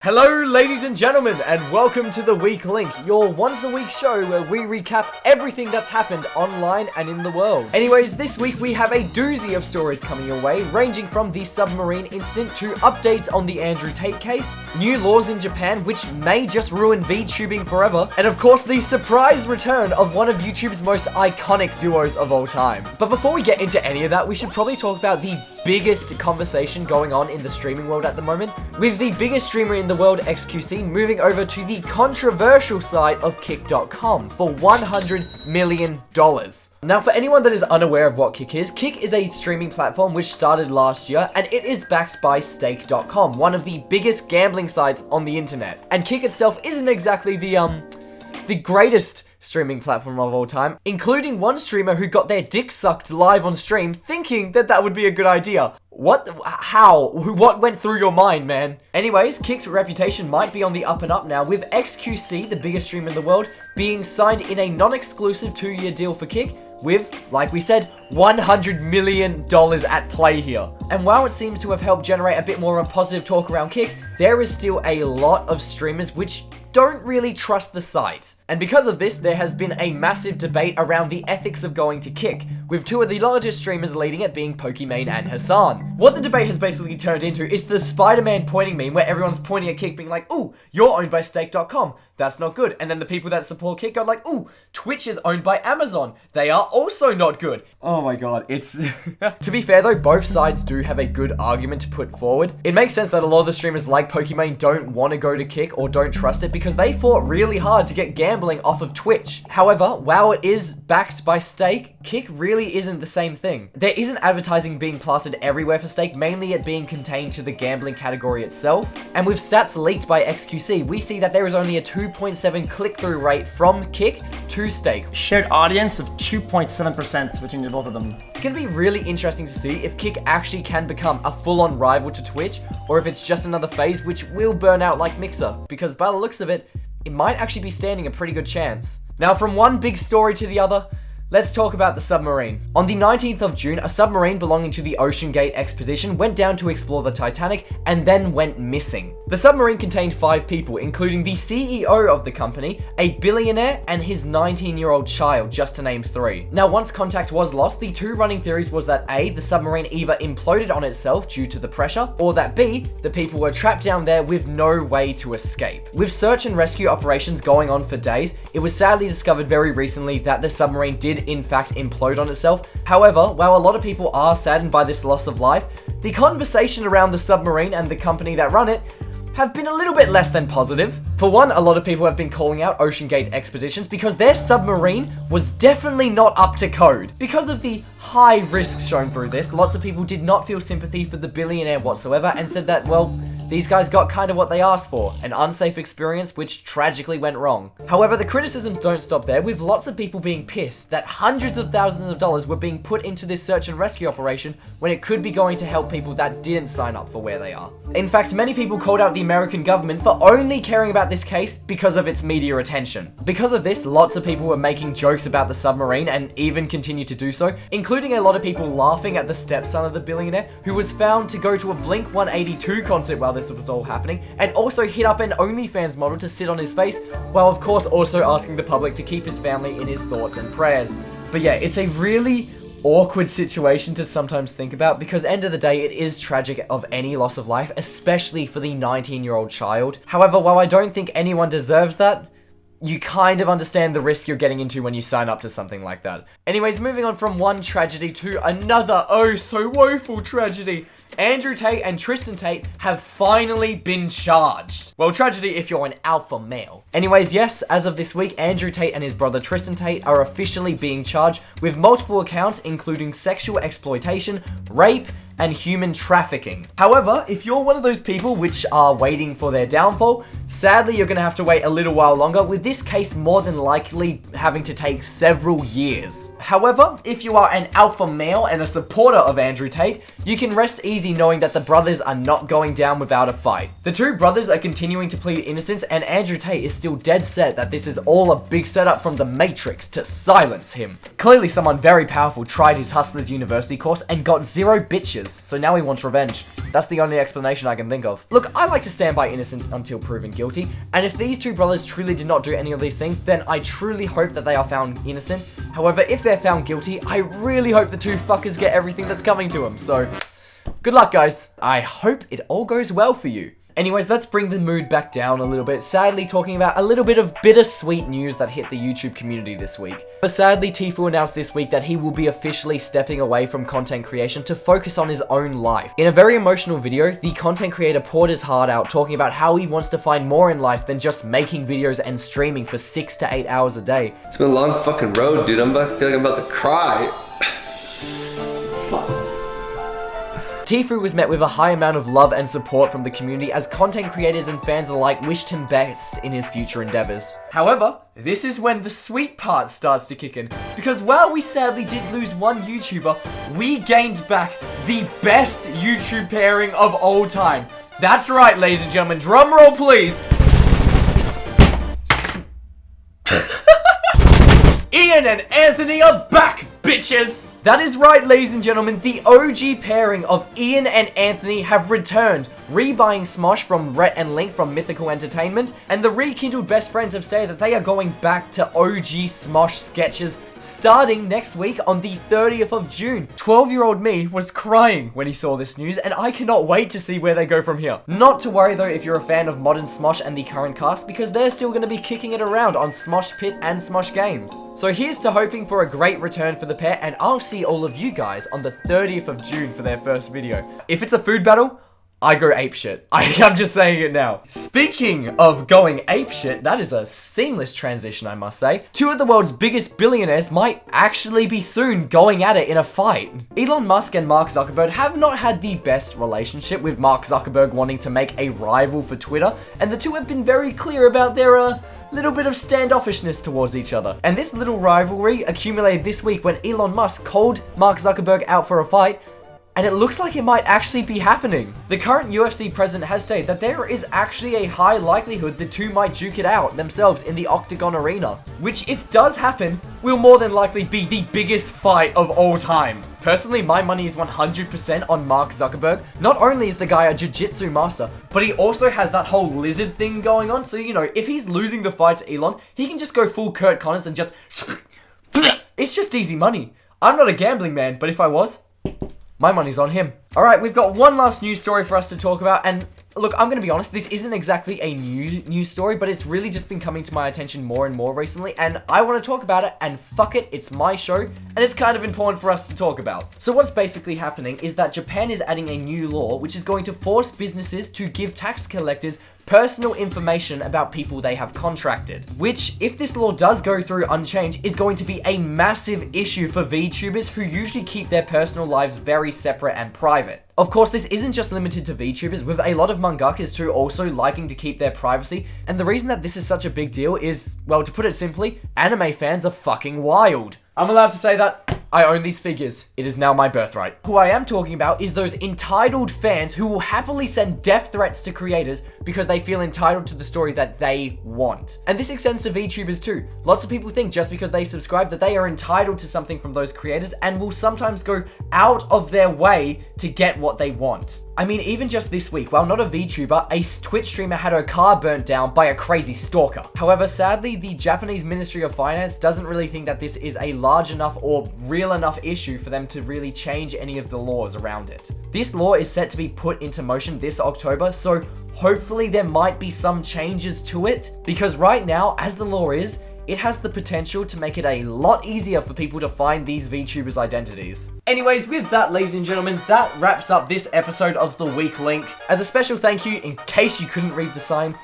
Hello ladies and gentlemen, and welcome to the Week Link, your once a week show where we recap everything that's happened online and in the world. Anyways, this week we have a doozy of stories coming your way, ranging from the Submarine incident to updates on the Andrew Tate case, new laws in Japan which may just ruin VTubing forever, and of course the surprise return of one of YouTube's most iconic duos of all time. But before we get into any of that, we should probably talk about the biggest conversation going on in the streaming world at the moment, with the biggest streamer in the world, XQC, moving over to the controversial site of Kick.com for $100 million. Now, for anyone that is unaware of what Kick is a streaming platform which started last year, and it is backed by Stake.com, one of the biggest gambling sites on the internet. And Kick itself isn't exactly the greatest streaming platform of all time, including one streamer who got their dick sucked live on stream thinking that that would be a good idea. What went through your mind, man? Anyways, Kick's reputation might be on the up and up now, with XQC, the biggest streamer in the world, being signed in a non-exclusive 2-year deal for Kick, with, like we said, $100 million at play here. And while it seems to have helped generate a bit more of a positive talk around Kick, there is still a lot of streamers which don't really trust the site. And because of this, there has been a massive debate around the ethics of going to Kick, with two of the largest streamers leading it being Pokimane and Hassan. What the debate has basically turned into is the Spider-Man pointing meme, where everyone's pointing at Kick being like, ooh, you're owned by Stake.com, that's not good. And then the people that support Kick go like, ooh, Twitch is owned by Amazon, they are also not good. Oh my god, it's... To be fair though, both sides do have a good argument to put forward. It makes sense that a lot of the streamers like Pokimane don't want to go to Kick or don't trust it because they fought really hard to get gambling off of Twitch. However, while it is backed by Stake, Kick really isn't the same thing. There isn't advertising being plastered everywhere for Stake, mainly it being contained to the gambling category itself. And with stats leaked by XQC, we see that there is only a 2.7 click-through rate from Kick to Stake. Shared audience of 2.7% between the both of them. It's gonna be really interesting to see if Kick actually can become a full-on rival to Twitch, or if it's just another phase which will burn out like Mixer, because by the looks of it, it might actually be standing a pretty good chance. Now, from one big story to the other, let's talk about the Submarine. On the 19th of June, a submarine belonging to the OceanGate Expedition went down to explore the Titanic and then went missing. The submarine contained 5 people, including the CEO of the company, a billionaire, and his 19-year-old child, just to name 3. Now, once contact was lost, the 2 running theories was that A, the submarine either imploded on itself due to the pressure, or that B, the people were trapped down there with no way to escape. With search and rescue operations going on for days, it was sadly discovered very recently that the submarine did in fact implode on itself. However, while a lot of people are saddened by this loss of life, the conversation around the submarine and the company that run it have been a little bit less than positive. For one, a lot of people have been calling out OceanGate Expeditions because their submarine was definitely not up to code. Because of the high risks shown through this, lots of people did not feel sympathy for the billionaire whatsoever and said that, well, these guys got kind of what they asked for, an unsafe experience which tragically went wrong. However, the criticisms don't stop there, with lots of people being pissed that hundreds of thousands of dollars were being put into this search and rescue operation when it could be going to help people that didn't sign up for where they are. In fact, many people called out the American government for only caring about this case because of its media attention. Because of this, lots of people were making jokes about the submarine and even continue to do so, including a lot of people laughing at the stepson of the billionaire who was found to go to a Blink-182 concert while this was all happening, and also hit up an OnlyFans model to sit on his face, while of course also asking the public to keep his family in his thoughts and prayers. But yeah, it's a really awkward situation to sometimes think about, because end of the day, it is tragic of any loss of life, especially for the 19-year-old child. However, while I don't think anyone deserves that, you kind of understand the risk you're getting into when you sign up to something like that. Anyways, moving on from one tragedy to another oh so woeful tragedy. Andrew Tate and Tristan Tate have finally been charged. Well, tragedy if you're an alpha male. Anyways, yes, as of this week, Andrew Tate and his brother Tristan Tate are officially being charged with multiple accounts, including sexual exploitation, rape, and human trafficking. However, if you're one of those people which are waiting for their downfall, Sadly, you're gonna have to wait a little while longer, with this case more than likely having to take several years. However, if you are an alpha male and a supporter of Andrew Tate, you can rest easy knowing that the brothers are not going down without a fight. The two brothers are continuing to plead innocence, and Andrew Tate is still dead set that this is all a big setup from the Matrix to silence him. Clearly someone very powerful tried his Hustlers University course and got 0 bitches, so now he wants revenge. That's the only explanation I can think of. Look, I like to stand by innocent until proven guilty, and if these two brothers truly did not do any of these things, then I truly hope that they are found innocent. However, if they're found guilty, I really hope the two fuckers get everything that's coming to them, so good luck, guys. I hope it all goes well for you. Anyways, let's bring the mood back down a little bit, sadly talking about a little bit of bittersweet news that hit the YouTube community this week. But sadly, Tfue announced this week that he will be officially stepping away from content creation to focus on his own life. In a very emotional video, the content creator poured his heart out, talking about how he wants to find more in life than just making videos and streaming for 6 to 8 hours a day. It's been a long fucking road, dude. I feel like I'm about to cry. Fuck. Tfue was met with a high amount of love and support from the community as content creators and fans alike wished him best in his future endeavors. However, this is when the sweet part starts to kick in, because while we sadly did lose one YouTuber, we gained back the best YouTube pairing of all time. That's right, ladies and gentlemen, drum roll please. Ian and Anthony are back, bitches! That is right, ladies and gentlemen, the OG pairing of Ian and Anthony have returned, rebuying SMOSH from Rhett and Link from Mythical Entertainment, and the rekindled best friends have stated that they are going back to OG SMOSH sketches starting next week on the 30th of June. 12-year-old me was crying when he saw this news, and I cannot wait to see where they go from here. Not to worry though if you're a fan of modern SMOSH and the current cast, because they're still going to be kicking it around on SMOSH Pit and SMOSH Games. So here's to hoping for a great return for the pair, and I'll see all of you guys on the 30th of June for their first video. If it's a food battle, I go apeshit. I'm just saying it now. Speaking of going apeshit, that is a seamless transition, I must say. Two of the world's biggest billionaires might actually be soon going at it in a fight. Elon Musk and Mark Zuckerberg have not had the best relationship, with Mark Zuckerberg wanting to make a rival for Twitter, and the two have been very clear about their little bit of standoffishness towards each other. And this little rivalry accumulated this week when Elon Musk called Mark Zuckerberg out for a fight, and it looks like it might actually be happening. The current UFC president has stated that there is actually a high likelihood the two might duke it out themselves in the Octagon arena, which if does happen, will more than likely be the biggest fight of all time. Personally, my money is 100% on Mark Zuckerberg. Not only is the guy a jiu-jitsu master, but he also has that whole lizard thing going on, so you know, if he's losing the fight to Elon, he can just go full Kurt Connors and just it's just easy money. I'm not a gambling man, but if I was, my money's on him. Alright, we've got one last news story for us to talk about, and look, I'm gonna be honest, this isn't exactly a new news story, but it's really just been coming to my attention more and more recently, and I want to talk about it, and fuck it, it's my show, and it's kind of important for us to talk about. So what's basically happening is that Japan is adding a new law, which is going to force businesses to give tax collectors personal information about people they have contracted, which, if this law does go through unchanged, is going to be a massive issue for VTubers who usually keep their personal lives very separate and private. Of course, this isn't just limited to VTubers, with a lot of mangakas too also liking to keep their privacy, and the reason that this is such a big deal is, well, to put it simply, anime fans are fucking wild. I'm allowed to say that. I own these figures. It is now my birthright. Who I am talking about is those entitled fans who will happily send death threats to creators because they feel entitled to the story that they want. And this extends to VTubers too. Lots of people think just because they subscribe that they are entitled to something from those creators, and will sometimes go out of their way to get what they want. I mean, even just this week, while not a VTuber, a Twitch streamer had her car burnt down by a crazy stalker. However, sadly, the Japanese Ministry of Finance doesn't really think that this is a large enough or real enough issue for them to really change any of the laws around it. This law is set to be put into motion this October, so hopefully there might be some changes to it, because right now, as the law is, it has the potential to make it a lot easier for people to find these VTubers' identities. Anyways, with that, ladies and gentlemen, that wraps up this episode of The Weak Link. As a special thank you, in case you couldn't read the sign,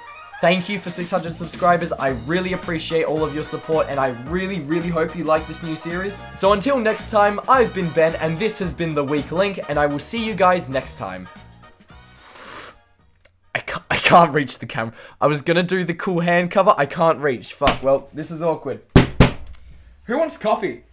thank you for 600 subscribers. I really appreciate all of your support, and I really, really hope you like this new series. So until next time, I've been Ben, and this has been The Weak Link, and I will see you guys next time. I can't can't reach the camera. I was gonna do the cool hand cover. I can't reach. Fuck. Well, this is awkward. Who wants coffee?